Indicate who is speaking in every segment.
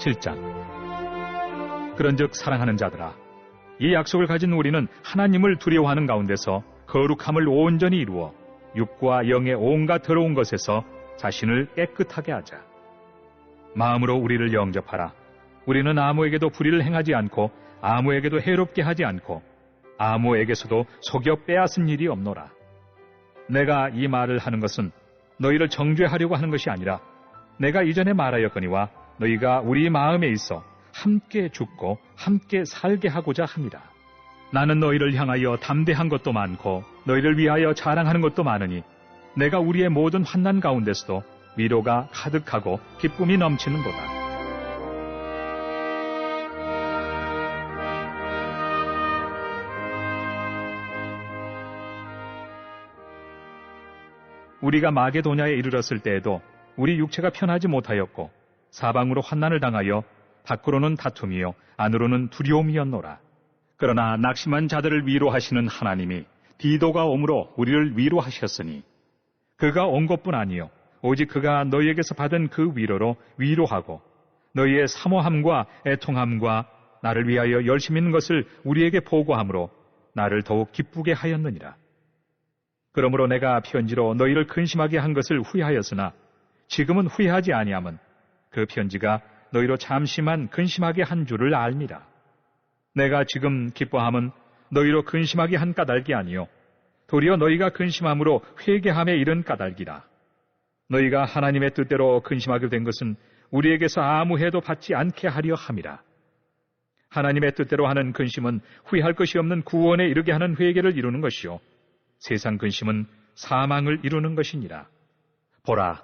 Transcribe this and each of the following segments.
Speaker 1: 7장. 그런즉 사랑하는 자들아, 이 약속을 가진 우리는 하나님을 두려워하는 가운데서 거룩함을 온전히 이루어 육과 영의 온갖 더러운 것에서 자신을 깨끗하게 하자. 마음으로 우리를 영접하라. 우리는 아무에게도 불의를 행하지 않고 아무에게도 해롭게 하지 않고 아무에게서도 속여 빼앗은 일이 없노라. 내가 이 말을 하는 것은 너희를 정죄하려고 하는 것이 아니라 내가 이전에 말하였거니와 너희가 우리 마음에 있어 함께 죽고 함께 살게 하고자 합니다. 나는 너희를 향하여 담대한 것도 많고 너희를 위하여 자랑하는 것도 많으니 내가 우리의 모든 환난 가운데서도 위로가 가득하고 기쁨이 넘치는도다. 우리가 마게도냐에 이르렀을 때에도 우리 육체가 편하지 못하였고 사방으로 환난을 당하여 밖으로는 다툼이요 안으로는 두려움이었노라. 그러나 낙심한 자들을 위로하시는 하나님이 디도가 오므로 우리를 위로하셨으니 그가 온 것뿐 아니요 오직 그가 너희에게서 받은 그 위로로 위로하고 너희의 사모함과 애통함과 나를 위하여 열심히 있는 것을 우리에게 보고함으로 나를 더욱 기쁘게 하였느니라. 그러므로 내가 편지로 너희를 근심하게 한 것을 후회하였으나 지금은 후회하지 아니함은 그 편지가 너희로 잠시만 근심하게 한 줄을 알미라. 내가 지금 기뻐함은 너희로 근심하게 한 까닭이 아니요 도리어 너희가 근심함으로 회개함에 이른 까닭이라. 너희가 하나님의 뜻대로 근심하게 된 것은 우리에게서 아무 해도 받지 않게 하려 함이라. 하나님의 뜻대로 하는 근심은 후회할 것이 없는 구원에 이르게 하는 회개를 이루는 것이요 세상 근심은 사망을 이루는 것이니라. 보라,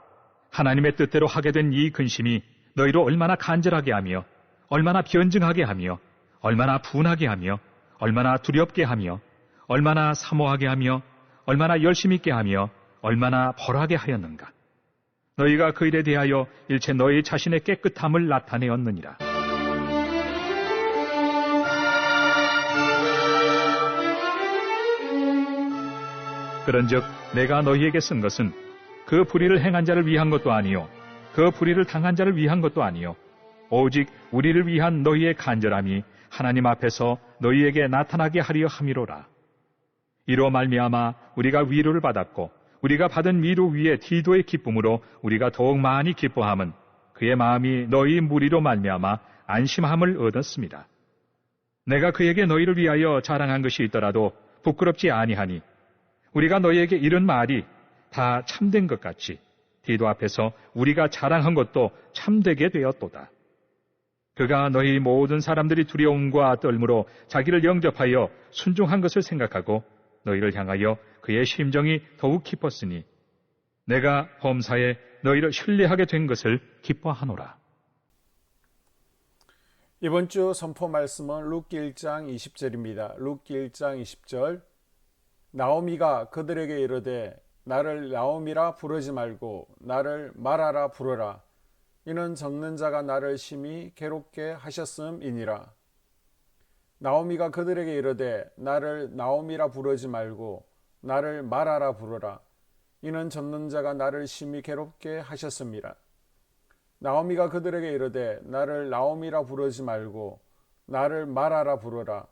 Speaker 1: 하나님의 뜻대로 하게 된 이 근심이 너희로 얼마나 간절하게 하며 얼마나 변증하게 하며 얼마나 분하게 하며 얼마나 두렵게 하며 얼마나 사모하게 하며 얼마나 열심 있게 하며 얼마나 벌하게 하였는가. 너희가 그 일에 대하여 일체 너희 자신의 깨끗함을 나타내었느니라. 그런즉 내가 너희에게 쓴 것은 그 불의를 행한 자를 위한 것도 아니요 그 불의를 당한 자를 위한 것도 아니요 오직 우리를 위한 너희의 간절함이 하나님 앞에서 너희에게 나타나게 하려 함이로라. 이로 말미암아 우리가 위로를 받았고 우리가 받은 위로 위에 디도의 기쁨으로 우리가 더욱 많이 기뻐함은 그의 마음이 너희 무리로 말미암아 안심함을 얻었습니다. 내가 그에게 너희를 위하여 자랑한 것이 있더라도 부끄럽지 아니하니 우리가 너희에게 이런 말이 다 참된 것 같이 디도 앞에서 우리가 자랑한 것도 참되게 되었도다. 그가 너희 모든 사람들이 두려움과 떨므로 자기를 영접하여 순종한 것을 생각하고 너희를 향하여 그의 심정이 더욱 깊었으니 내가 범사에 너희를 신뢰하게 된 것을 기뻐하노라.
Speaker 2: 이번 주 선포 말씀은 룻기 1장 20절입니다. 룻기 1장 20절. 나오미가 그들에게 이르되 나를 나오미라 부르지 말고 나를 마라라 부르라. 이는 적는 자가 나를 심히 괴롭게 하셨음이니라. 나오미가 그들에게 이르되 나를 나오미라 부르지 말고 나를 마라라 부르라. 이는 적는 자가 나를 심히 괴롭게 하셨음이라. 나오미가 그들에게 이르되 나를 나오미라 부르지 말고 나를 마라라 부르라.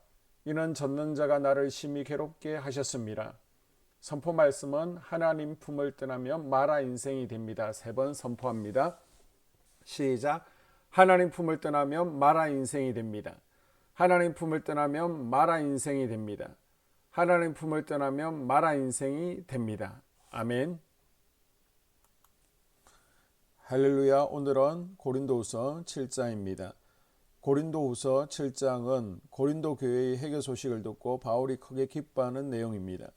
Speaker 2: 이는 젖는 자가 나를 심히 괴롭게 하셨음이라. 선포 말씀은 하나님 품을 떠나면 마라 인생이 됩니다. 3번 선포합니다. 시작. 하나님 품을 떠나면 마라 인생이 됩니다. 하나님 품을 떠나면 마라 인생이 됩니다. 하나님 품을 떠나면 마라 인생이 됩니다. 아멘. 할렐루야. 오늘은 고린도후서 7장입니다. 고린도후서 7장은 고린도 교회의 회개 소식을 듣고 바울이 크게 기뻐하는 내용입니다.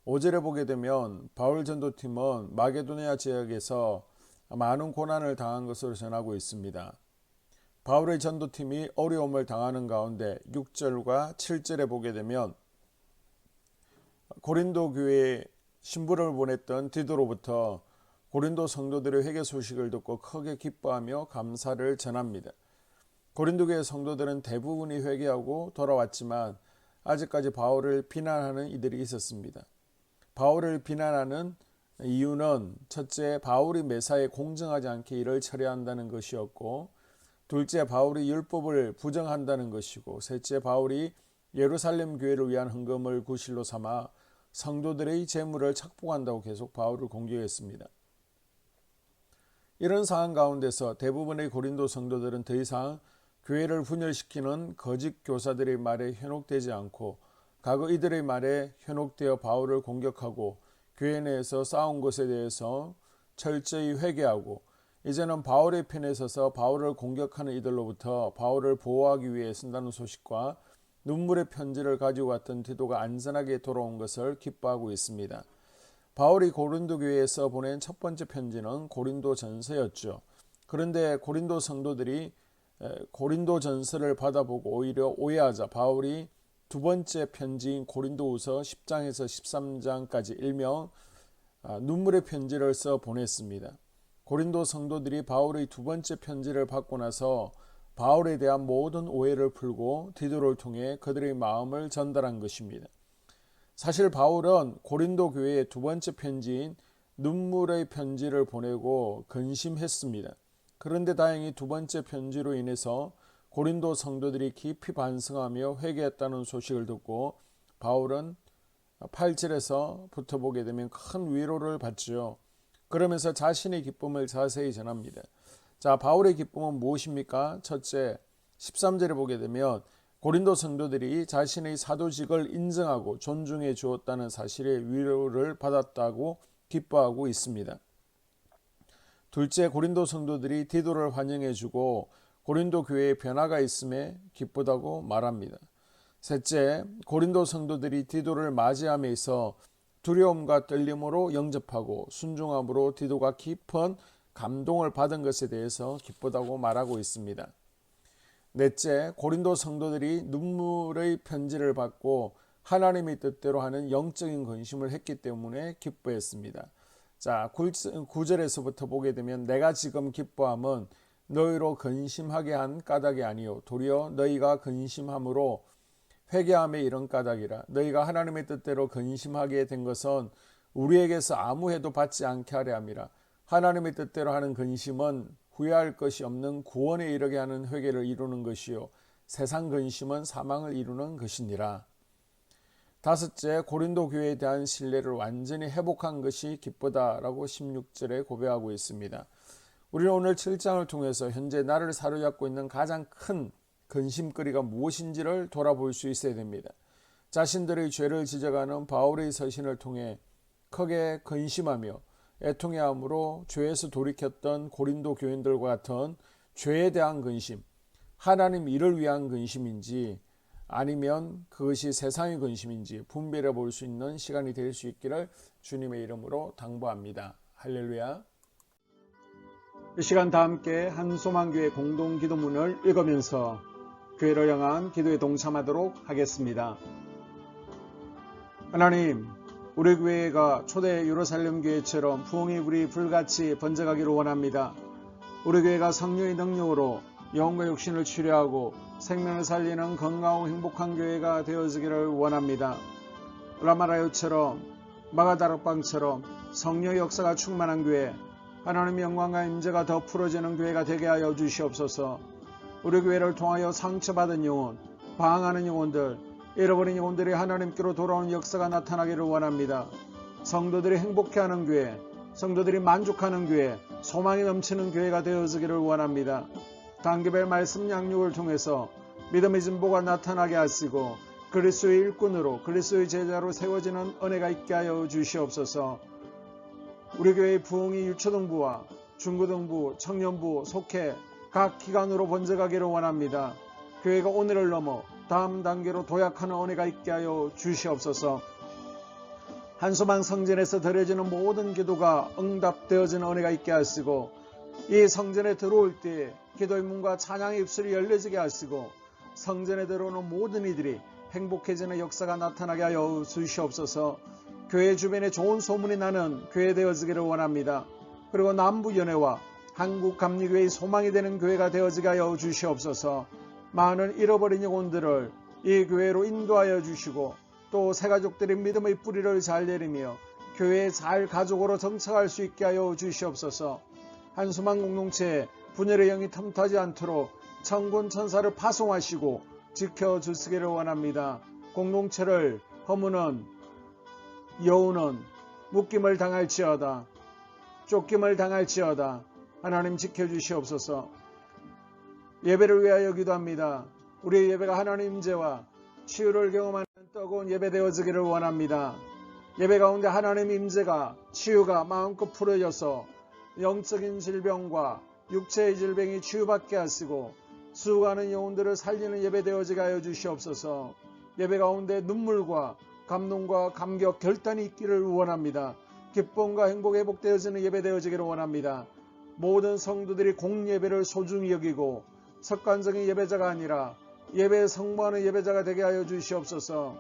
Speaker 2: 5절에 보게 되면 바울 전도팀은 마게도니아 지역에서 많은 고난을 당한 것으로 전하고 있습니다. 바울의 전도팀이 어려움을 당하는 가운데 6절과 7절에 보게 되면 고린도 교회에 신부를 보냈던 디도로부터 고린도 성도들의 회개 소식을 듣고 크게 기뻐하며 감사를 전합니다. 고린도 교회 성도들은 대부분이 회개하고 돌아왔지만 아직까지 바울을 비난하는 이들이 있었습니다. 바울을 비난하는 이유는 첫째, 바울이 매사에 공정하지 않게 일을 처리한다는 것이었고, 둘째, 바울이 율법을 부정한다는 것이고, 셋째, 바울이 예루살렘 교회를 위한 헌금을 구실로 삼아 성도들의 재물을 착복한다고 계속 바울을 공격했습니다. 이런 상황 가운데서 대부분의 고린도 성도들은 더 이상 교회를 분열시키는 거짓 교사들의 말에 현혹되지 않고 과거 이들의 말에 현혹되어 바울을 공격하고 교회 내에서 싸운 것에 대해서 철저히 회개하고 이제는 바울의 편에 서서 바울을 공격하는 이들로부터 바울을 보호하기 위해 쓴다는 소식과 눈물의 편지를 가지고 왔던 디도가 안전하게 돌아온 것을 기뻐하고 있습니다. 바울이 고린도 교회에서 보낸 첫 번째 편지는 고린도 전서였죠. 그런데 고린도 성도들이 고린도 전서를 받아보고 오히려 오해하자 바울이 두 번째 편지인 고린도후서 10장에서 13장까지 일명 눈물의 편지를 써 보냈습니다. 고린도 성도들이 바울의 두 번째 편지를 받고 나서 바울에 대한 모든 오해를 풀고 디도를 통해 그들의 마음을 전달한 것입니다. 사실 바울은 고린도 교회에 두 번째 편지인 눈물의 편지를 보내고 근심했습니다. 그런데 다행히 두 번째 편지로 인해서 고린도 성도들이 깊이 반성하며 회개했다는 소식을 듣고 바울은 8절에서부터 보게 되면 큰 위로를 받죠. 그러면서 자신의 기쁨을 자세히 전합니다. 자, 바울의 기쁨은 무엇입니까? 첫째, 13절에 보게 되면 고린도 성도들이 자신의 사도직을 인정하고 존중해 주었다는 사실의 위로를 받았다고 기뻐하고 있습니다. 둘째, 고린도 성도들이 디도를 환영해 주고 고린도 교회에 변화가 있음에 기쁘다고 말합니다. 셋째, 고린도 성도들이 디도를 맞이함에 있어 두려움과 떨림으로 영접하고 순종함으로 디도가 깊은 감동을 받은 것에 대해서 기쁘다고 말하고 있습니다. 넷째, 고린도 성도들이 눈물의 편지를 받고 하나님의 뜻대로 하는 영적인 근심을 했기 때문에 기뻐했습니다. 자, 9절에서부터 보게 되면 내가 지금 기뻐함은 너희로 근심하게 한 까닭이 아니요 도리어 너희가 근심함으로 회개함에 이런 까닭이라. 너희가 하나님의 뜻대로 근심하게 된 것은 우리에게서 아무 해도 받지 않게 하려 함이라. 하나님의 뜻대로 하는 근심은 후회할 것이 없는 구원에 이르게 하는 회개를 이루는 것이요 세상 근심은 사망을 이루는 것이니라. 다섯째, 고린도 교회에 대한 신뢰를 완전히 회복한 것이 기쁘다라고 16절에 고백하고 있습니다. 우리는 오늘 7장을 통해서 현재 나를 사로잡고 있는 가장 큰 근심거리가 무엇인지를 돌아볼 수 있어야 됩니다. 자신들의 죄를 지적하는 바울의 서신을 통해 크게 근심하며 애통해함으로 죄에서 돌이켰던 고린도 교인들과 같은 죄에 대한 근심, 하나님 일을 위한 근심인지 아니면 그것이 세상의 근심인지 분별해 볼 수 있는 시간이 될 수 있기를 주님의 이름으로 당부합니다. 할렐루야. 이 시간 다 함께 한소망교회 공동기도문을 읽으면서 교회를 향한 기도에 동참하도록 하겠습니다. 하나님, 우리 교회가 초대 예루살렘 교회처럼 부흥이 불이 불같이 번져가기를 원합니다. 우리 교회가 성령의 능력으로 영과 육신을 치료하고 생명을 살리는 건강하고 행복한 교회가 되어지기를 원합니다. 라마라요처럼 마가다락방처럼 성령의 역사가 충만한 교회, 하나님의 영광과 임재가 더 풀어지는 교회가 되게 하여 주시옵소서. 우리 교회를 통하여 상처받은 영혼, 방황하는 영혼들, 잃어버린 영혼들이 하나님께로 돌아오는 역사가 나타나기를 원합니다. 성도들이 행복해하는 교회, 성도들이 만족하는 교회, 소망이 넘치는 교회가 되어지기를 원합니다. 단계별 말씀 양육을 통해서 믿음의 진보가 나타나게 하시고 그리스도의 일꾼으로 그리스도의 제자로 세워지는 은혜가 있게 하여 주시옵소서. 우리 교회의 부흥이 유초등부와 중고등부, 청년부, 속회 각 기관으로 번져가기를 원합니다. 교회가 오늘을 넘어 다음 단계로 도약하는 은혜가 있게 하여 주시옵소서. 한소망 성전에서 드려지는 모든 기도가 응답되어지는 은혜가 있게 하시고 이 성전에 들어올 때 기도의 문과 찬양의 입술이 열려지게 하시고 성전에 들어오는 모든 이들이 행복해지는 역사가 나타나게 하여 주시옵소서. 교회 주변에 좋은 소문이 나는 교회 되어지기를 원합니다. 그리고 남부연회와 한국감리교회의 소망이 되는 교회가 되어지게 하여 주시옵소서. 많은 잃어버린 영혼들을 이 교회로 인도하여 주시고 또 새가족들의 믿음의 뿌리를 잘 내리며 교회에 잘 가족으로 정착할 수 있게 하여 주시옵소서. 한소망 공동체에 분열의 영이 틈타지 않도록 천군 천사를 파송하시고 지켜주시기를 원합니다. 공동체를 허무는 여우는 묶임을 당할지어다. 쫓김을 당할지어다. 하나님 지켜주시옵소서. 예배를 위하여 기도합니다. 우리의 예배가 하나님 임재와 치유를 경험하는 뜨거운 예배 되어지기를 원합니다. 예배 가운데 하나님 임재가 치유가 마음껏 풀어져서 영적인 질병과 육체의 질병이 치유받게 하시고 수고하는 영혼들을 살리는 예배 되어지게 하여 주시옵소서. 예배 가운데 눈물과 감동과 감격 결단이 있기를 원합니다. 기쁨과 행복 회복되어지는 예배 되어지기를 원합니다. 모든 성도들이 공예배를 소중히 여기고 습관적인 예배자가 아니라 예배에 성모하는 예배자가 되게 하여 주시옵소서.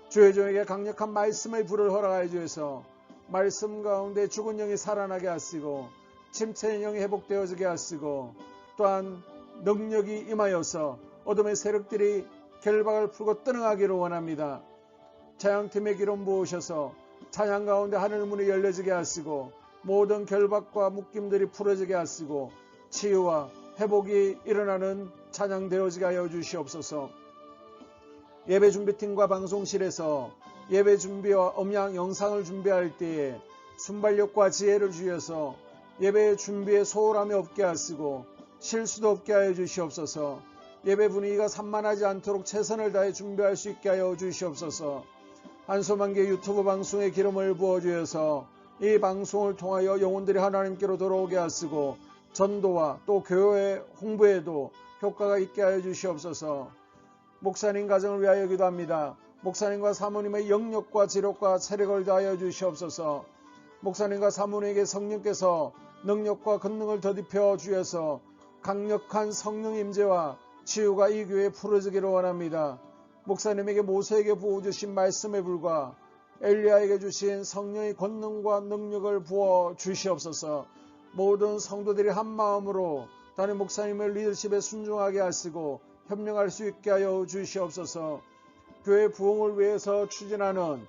Speaker 2: 주의 종에게 강력한 말씀의 불을 허락하여 주셔서 말씀 가운데 죽은 영이 살아나게 하시고 침체의 영이 회복되어지게 하시고 또한 능력이 임하여서 어둠의 세력들이 결박을 풀고 떠나가기를 원합니다. 찬양팀의 기름 부으셔서 찬양 가운데 하늘 문이 열려지게 하시고 모든 결박과 묶임들이 풀어지게 하시고 치유와 회복이 일어나는 찬양 되어지게 하여 주시옵소서. 예배 준비팀과 방송실에서 예배 준비와 음향 영상을 준비할 때에 순발력과 지혜를 주셔서 예배 준비에 소홀함이 없게 하시고 실수도 없게 하여 주시옵소서. 예배 분위기가 산만하지 않도록 최선을 다해 준비할 수 있게 하여 주시옵소서. 한소만개 유튜브 방송에 기름을 부어주셔서 이 방송을 통하여 영혼들이 하나님께로 돌아오게 하시고 전도와 또 교회 홍보에도 효과가 있게 하여 주시옵소서. 목사님 가정을 위하여 기도합니다. 목사님과 사모님의 영역과 지력과 체력을 다하여 주시옵소서. 목사님과 사모님에게 성령께서 능력과 권능을 더딥혀 주셔서 강력한 성령 임재와 치유가 이 교회에 풀어지기를 원합니다. 목사님에게 모세에게 부어주신 말씀의 불과 엘리야에게 주신 성령의 권능과 능력을 부어 주시옵소서. 모든 성도들이 한 마음으로 담임 목사님의 리더십에 순종하게 하시고 협력할 수 있게 하여 주시옵소서. 교회 부흥을 위해서 추진하는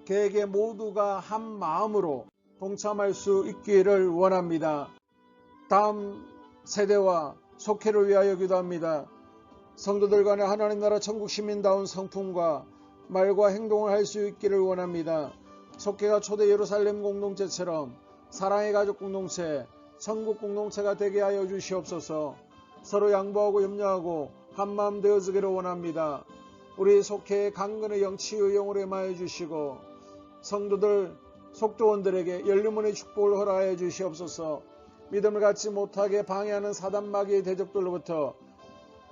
Speaker 2: 계획에 모두가 한 마음으로 동참할 수 있기를 원합니다. 다음 세대와 속회를 위하여 기도합니다. 성도들 간에 하나님 나라 천국 시민다운 성품과 말과 행동을 할 수 있기를 원합니다. 속회가 초대 예루살렘 공동체처럼 사랑의 가족 공동체, 천국 공동체가 되게 하여 주시옵소서. 서로 양보하고 염려하고 한마음 되어지기를 원합니다. 우리 속회의 강건의 영, 치유의 영으로 임하여 주시고 성도들, 속도원들에게 열림문의 축복을 허락하여 주시옵소서. 믿음을 갖지 못하게 방해하는 사단 마귀의 대적들로부터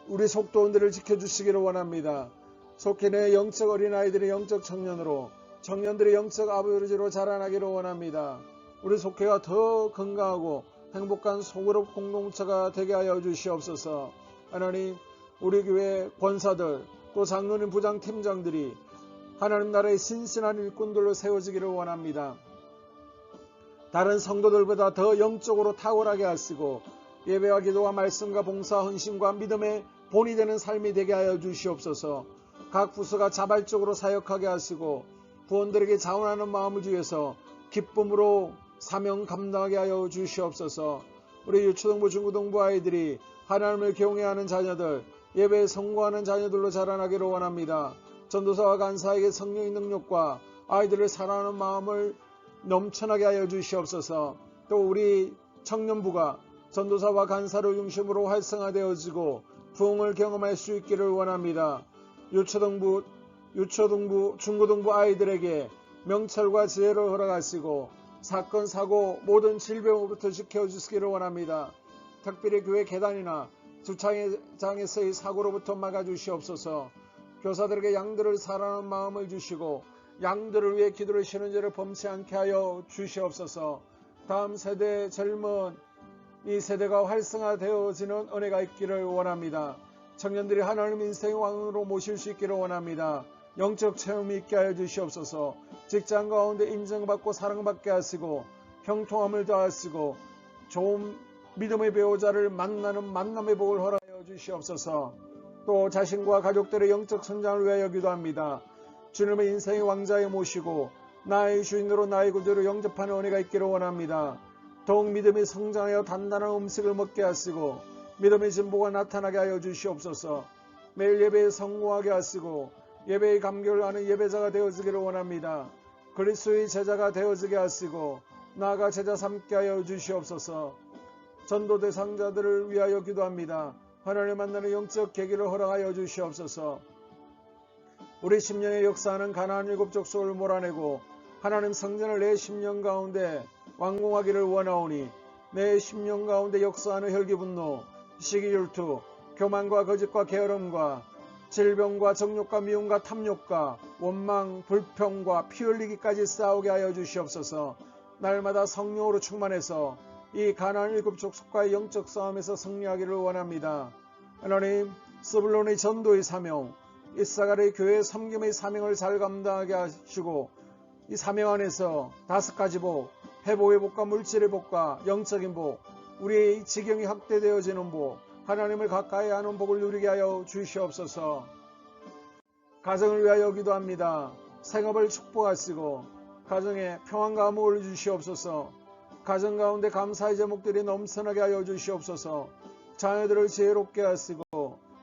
Speaker 2: 우리 속도원들을 지켜주시기를 원합니다. 속회 내 영적 어린아이들의 영적 청년으로 청년들의 영적 아버지로 자라나기를 원합니다. 우리 속회가 더 건강하고 행복한 소그룹 공동체가 되게 하여 주시옵소서. 하나님, 우리 교회 권사들 또 장로님 부장 팀장들이 하나님 나라의 신실한 일꾼들로 세워지기를 원합니다. 다른 성도들보다 더 영적으로 탁월하게 하시고 예배와 기도와 말씀과 봉사, 헌신과 믿음의 본이 되는 삶이 되게 하여 주시옵소서. 각 부서가 자발적으로 사역하게 하시고 부원들에게 자원하는 마음을 주셔서 기쁨으로 사명 감당하게 하여 주시옵소서. 우리 유초등부 중고등부 아이들이 하나님을 경외하는 자녀들, 예배에 성공하는 자녀들로 자라나기를 원합니다. 전도사와 간사에게 성령의 능력과 아이들을 사랑하는 마음을 넘쳐나게 하여 주시옵소서. 또 우리 청년부가 전도사와 간사를 중심으로 활성화되어지고 부흥을 경험할 수 있기를 원합니다. 유초등부, 중고등부 아이들에게 명철과 지혜를 허락하시고 사건, 사고, 모든 질병으로부터 지켜주시기를 원합니다. 특별히 교회 계단이나 주차장에서의 사고로부터 막아주시옵소서. 교사들에게 양들을 사랑하는 마음을 주시고 양들을 위해 기도를 쉬는 죄를 범치 않게 하여 주시옵소서. 다음 세대 젊은 이 세대가 활성화되어지는 은혜가 있기를 원합니다. 청년들이 하나님 인생의 왕으로 모실 수 있기를 원합니다. 영적 체험이 있게 하여 주시옵소서. 직장 가운데 인정받고 사랑받게 하시고 형통함을 더하시고 좋은 믿음의 배우자를 만나는 만남의 복을 허락하여 주시옵소서. 또 자신과 가족들의 영적 성장을 위하여 기도합니다. 주님의 인생의 왕자에 모시고 나의 주인으로 나의 구주로 영접하는 은혜가 있기를 원합니다. 더욱 믿음이 성장하여 단단한 음식을 먹게 하시고 믿음의 진보가 나타나게 하여 주시옵소서. 매일 예배에 성공하게 하시고 예배의 감격을 아는 예배자가 되어지기를 원합니다. 그리스도의 제자가 되어지게 하시고 나아가 제자 삼게 하여 주시옵소서. 전도 대상자들을 위하여 기도합니다. 하나님을 만나는 영적 계기를 허락하여 주시옵소서. 우리 10년의 역사하는 가나안 7족속을 몰아내고 하나님 성전을 내 10년 가운데 완공하기를 원하오니 내 10년 가운데 역사하는 혈기분노, 시기질투, 교만과 거짓과 게으름과 질병과 정욕과 미움과 탐욕과 원망, 불평과 피 흘리기까지 싸우게 하여 주시옵소서. 날마다 성령으로 충만해서 이 가나안 7족속과의 영적 싸움에서 승리하기를 원합니다. 하나님, 스불론의 전도의 사명, 이사갈의 교회 섬김의 사명을 잘 감당하게 하시고 이 사명 안에서 5가지 복, 회복의 복과 물질의 복과 영적인 복, 우리의 지경이 확대되어지는 복, 하나님을 가까이 하는 복을 누리게 하여 주시옵소서. 가정을 위하여 기도합니다. 생업을 축복하시고 가정에 평안과 화목을 주시옵소서. 가정 가운데 감사의 제목들이 넘쳐나게 하여 주시옵소서. 자녀들을 지혜롭게 하시고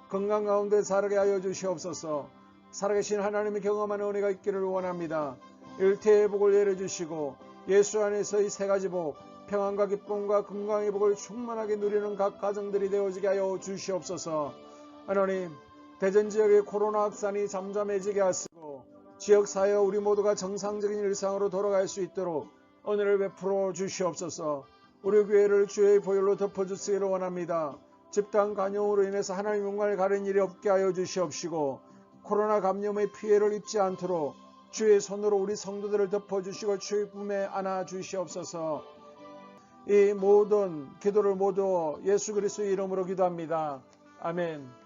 Speaker 2: 건강 가운데 자라게 하여 주시옵소서. 살아계신 하나님이 경험하는 은혜가 있기를 원합니다. 일태의 복을 내려주시고 예수 안에서의 3가지 복, 평안과 기쁨과 건강의 복을 충만하게 누리는 각 가정들이 되어지게 하여 주시옵소서. 하나님, 대전 지역의 코로나 확산이 잠잠해지게 하시고 지역사회 우리 모두가 정상적인 일상으로 돌아갈 수 있도록 은혜를 베풀어 주시옵소서. 우리 교회를 주의 보혈로 덮어주시기를 원합니다. 집단 감염으로 인해서 하나님 영광을 가린 일이 없게 하여 주시옵시고 코로나 감염의 피해를 입지 않도록 주의 손으로 우리 성도들을 덮어주시고 주의 품에 안아 주시옵소서. 이 모든 기도를 모두 예수 그리스도의 이름으로 기도합니다. 아멘.